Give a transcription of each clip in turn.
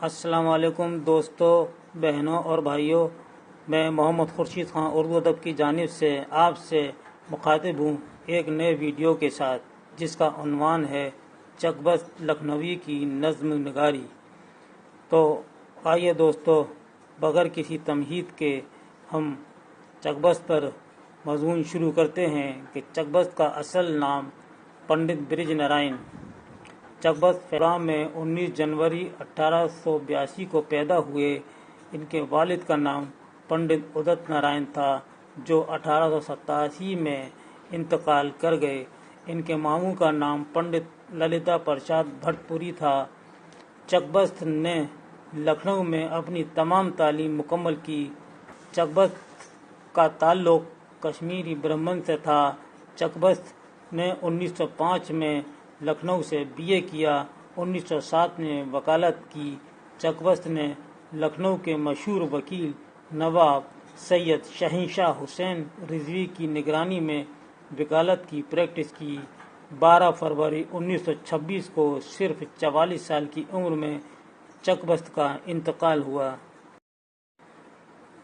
السلام علیکم دوستوں، بہنوں اور بھائیوں، میں محمد خورشید خان اردو ادب کی جانب سے آپ سے مخاطب ہوں ایک نئے ویڈیو کے ساتھ، جس کا عنوان ہے چکبست لکھنوی کی نظم نگاری۔ تو آئیے دوستو، بغیر کسی تمہید کے ہم چکبست پر مضمون شروع کرتے ہیں کہ چکبست کا اصل نام پنڈت برج نارائن چکبست فیضان میں 19 جنوری 1882 کو پیدا ہوئے۔ ان کے والد کا نام پنڈت ادت نارائن تھا، جو 1887 میں انتقال کر گئے۔ ان کے ماموں کا نام پنڈت للتا پرساد بھٹ پوری تھا۔ چکبست نے لکھنؤ میں اپنی تمام تعلیم مکمل کی۔ چکبست کا تعلق کشمیری برہمن سے تھا۔ چکبست نے 1905 میں لکھنؤ سے BA کیا۔ 1907 میں وکالت کی۔ چکبست نے لکھنؤ کے مشہور وکیل نواب سید شہنشاہ حسین رضوی کی نگرانی میں وکالت کی پریکٹس کی۔ 12 فروری 1926 کو صرف 44 سال کی عمر میں چکبست کا انتقال ہوا۔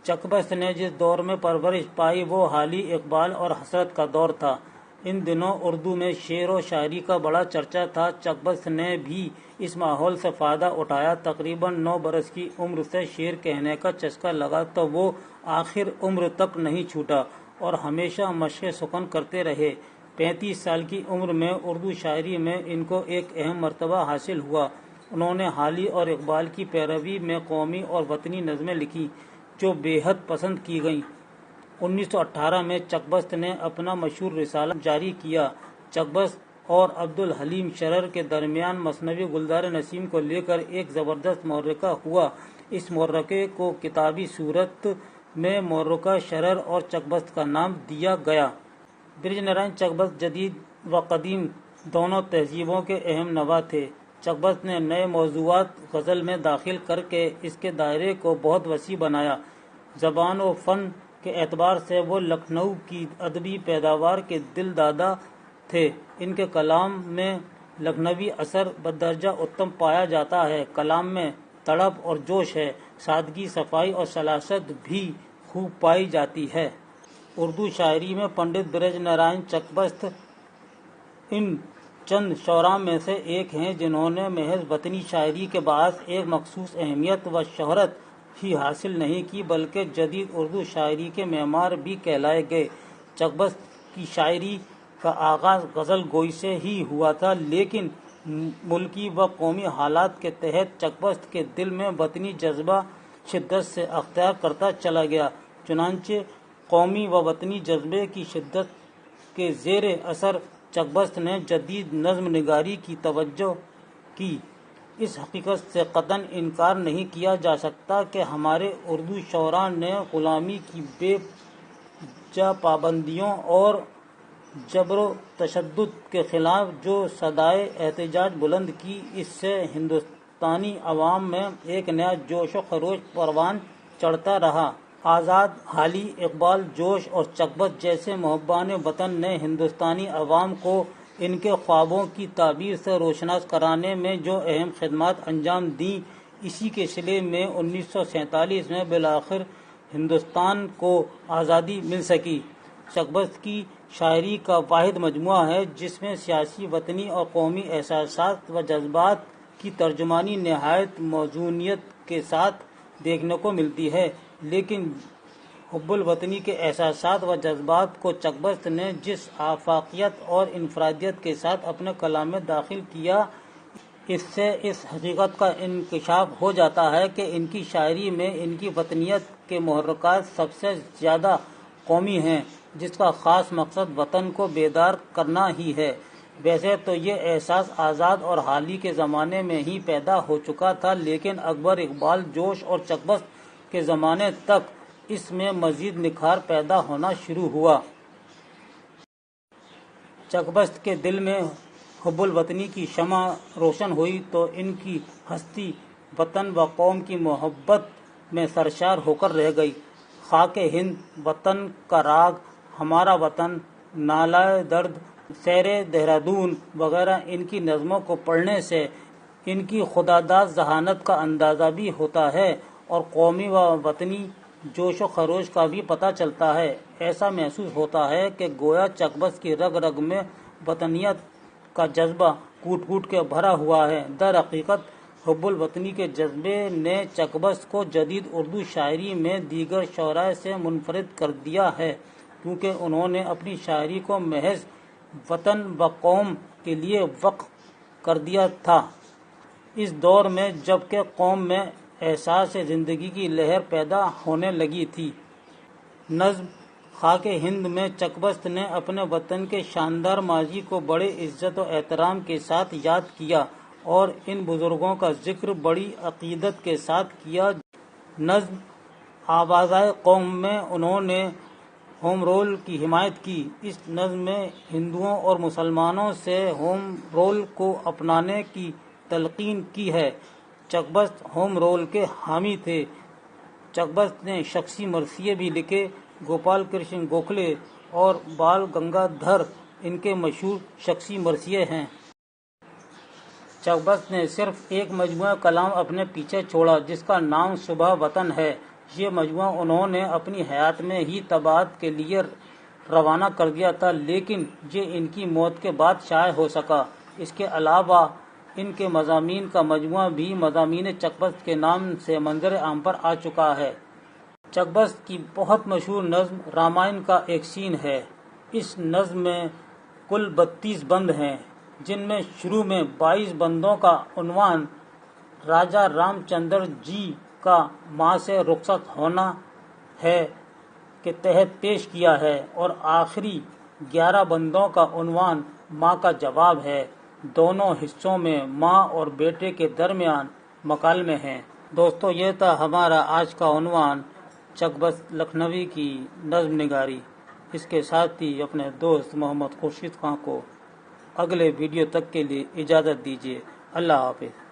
چکبست نے جس دور میں پرورش پائی وہ حالی اقبال اور حسرت کا دور تھا۔ ان دنوں اردو میں شعر و شاعری کا بڑا چرچا تھا۔ چکبست نے بھی اس ماحول سے فائدہ اٹھایا۔ تقریباً 9 برس کی عمر سے شعر کہنے کا چسکا لگا تو وہ آخر عمر تک نہیں چھوٹا اور ہمیشہ مشق سخن کرتے رہے۔ 35 سال کی عمر میں اردو شاعری میں ان کو ایک اہم مرتبہ حاصل ہوا۔ انہوں نے حالی اور اقبال کی پیروی میں قومی اور وطنی نظمیں لکھی جو بے حد پسند کی گئیں۔ 1918 میں چکبست نے اپنا مشہور رسالہ جاری کیا۔ چکبست اور عبدالحلیم شرر کے درمیان مثنوی گلزار نسیم کو لے کر ایک زبردست معرکہ ہوا۔ اس معرکے کو کتابی صورت میں معرکہ شرر اور چکبست کا نام دیا گیا۔ برج نارائن چکبست جدید و قدیم دونوں تہذیبوں کے اہم نواں تھے۔ چکبست نے نئے موضوعات غزل میں داخل کر کے اس کے دائرے کو بہت وسیع بنایا۔ زبان و فن کے اعتبار سے وہ لکھنؤ کی ادبی پیداوار کے دل دادا تھے۔ ان کے کلام میں لکھنوی اثر بدرجہ اتم پایا جاتا ہے۔ کلام میں تڑپ اور جوش ہے۔ سادگی، صفائی اور سلاست بھی خوب پائی جاتی ہے۔ اردو شاعری میں پنڈت برج نارائن چکبست ان چند شعراء میں سے ایک ہیں جنہوں نے محض وطنی شاعری کے باعث ایک مخصوص اہمیت و شہرت ہی حاصل نہیں کی بلکہ جدید اردو شاعری کے معمار بھی کہلائے گئے۔ چکبست کی شاعری کا آغاز غزل گوئی سے ہی ہوا تھا، لیکن ملکی و قومی حالات کے تحت چکبست کے دل میں وطنی جذبہ شدت سے اختیار کرتا چلا گیا۔ چنانچہ قومی و وطنی جذبے کی شدت کے زیر اثر چکبست نے جدید نظم نگاری کی توجہ کی۔ اس حقیقت سے قطعاً انکار نہیں کیا جا سکتا کہ ہمارے اردو شعراء نے غلامی کی بے جا پابندیوں اور جبر و تشدد کے خلاف جو صدائے احتجاج بلند کی، اس سے ہندوستانی عوام میں ایک نیا جوش و خروش پروان چڑھتا رہا۔ آزاد، حالی، اقبال، جوش اور چکبست جیسے محبان وطن نے ہندوستانی عوام کو ان کے خوابوں کی تعبیر سے روشناس کرانے میں جو اہم خدمات انجام دیں، اسی کے صلے میں 1947 میں بالآخر ہندوستان کو آزادی مل سکی۔ چکبست کی شاعری کا واحد مجموعہ ہے جس میں سیاسی، وطنی اور قومی احساسات و جذبات کی ترجمانی نہایت موزونیت کے ساتھ دیکھنے کو ملتی ہے، لیکن حب الوطنی کے احساسات و جذبات کو چکبست نے جس آفاقیت اور انفرادیت کے ساتھ اپنے کلام میں داخل کیا، اس سے اس حقیقت کا انکشاف ہو جاتا ہے کہ ان کی شاعری میں ان کی وطنیت کے محرکات سب سے زیادہ قومی ہیں، جس کا خاص مقصد وطن کو بیدار کرنا ہی ہے۔ ویسے تو یہ احساس آزاد اور حالی کے زمانے میں ہی پیدا ہو چکا تھا، لیکن اکبر، اقبال، جوش اور چکبست کے زمانے تک اس میں مزید نکھار پیدا ہونا شروع ہوا۔ چکبست کے دل میں حب الوطنی کی شمع روشن ہوئی تو ان کی ہستی وطن و قوم کی محبت میں سرشار ہو کر رہ گئی۔ خاک ہند، وطن کا راگ، ہمارا وطن، نالہ درد، سیر دہرادون وغیرہ ان کی نظموں کو پڑھنے سے ان کی خداداد ذہانت کا اندازہ بھی ہوتا ہے اور قومی و وطنی جوش و خروش کا بھی پتہ چلتا ہے۔ ایسا محسوس ہوتا ہے کہ گویا چک بست کی رگ رگ میں وطنیت کا جذبہ کوٹ کوٹ کے بھرا ہوا ہے۔ در حقیقت حب الوطنی کے جذبے نے چک بست کو جدید اردو شاعری میں دیگر شعراء سے منفرد کر دیا ہے، کیونکہ انہوں نے اپنی شاعری کو محض وطن و قوم کے لیے وقف کر دیا تھا، اس دور میں جب کہ قوم میں احساس زندگی کی لہر پیدا ہونے لگی تھی۔ نظم خاک ہند میں چک بست نے اپنے وطن کے شاندار ماضی کو بڑے عزت و احترام کے ساتھ یاد کیا اور ان بزرگوں کا ذکر بڑی عقیدت کے ساتھ کیا۔ نظم آوازۂ قوم میں انہوں نے ہوم رول کی حمایت کی۔ اس نظم میں ہندوؤں اور مسلمانوں سے ہوم رول کو اپنانے کی تلقین کی ہے۔ چک بست ہوم رول کے حامی تھے۔ چک بست نے شخصی مرثیے بھی لکھے۔ گوپال کرشن گوکھلے اور بال گنگادھر ان کے مشہور شخصی مرثیے ہیں۔ چک بست نے صرف ایک مجموعہ کلام اپنے پیچھے چھوڑا جس کا نام صبح وطن ہے۔ یہ مجموعہ انہوں نے اپنی حیات میں ہی طباعت کے لیے روانہ کر دیا تھا، لیکن یہ ان کی موت کے بعد شائع ہو سکا۔ اس کے علاوہ ان کے مضامین کا مجموعہ بھی مضامین چک بست کے نام سے منظر عام پر آ چکا ہے۔ چک بست کی بہت مشہور نظم رامائن کا ایک سین ہے۔ اس نظم میں کل 32 بند ہیں، جن میں شروع میں 22 بندوں کا عنوان راجا رام چندر جی کا ماں سے رخصت ہونا ہے کے تحت پیش کیا ہے اور آخری 11 بندوں کا عنوان ماں کا جواب ہے۔ دونوں حصوں میں ماں اور بیٹے کے درمیان مکالمے ہیں۔ دوستو، یہ تھا ہمارا آج کا عنوان چک بست لکھنوی کی نظم نگاری۔ اس کے ساتھ ہی اپنے دوست محمد خورشید خان کو اگلے ویڈیو تک کے لیے اجازت دیجیے۔ اللہ حافظ۔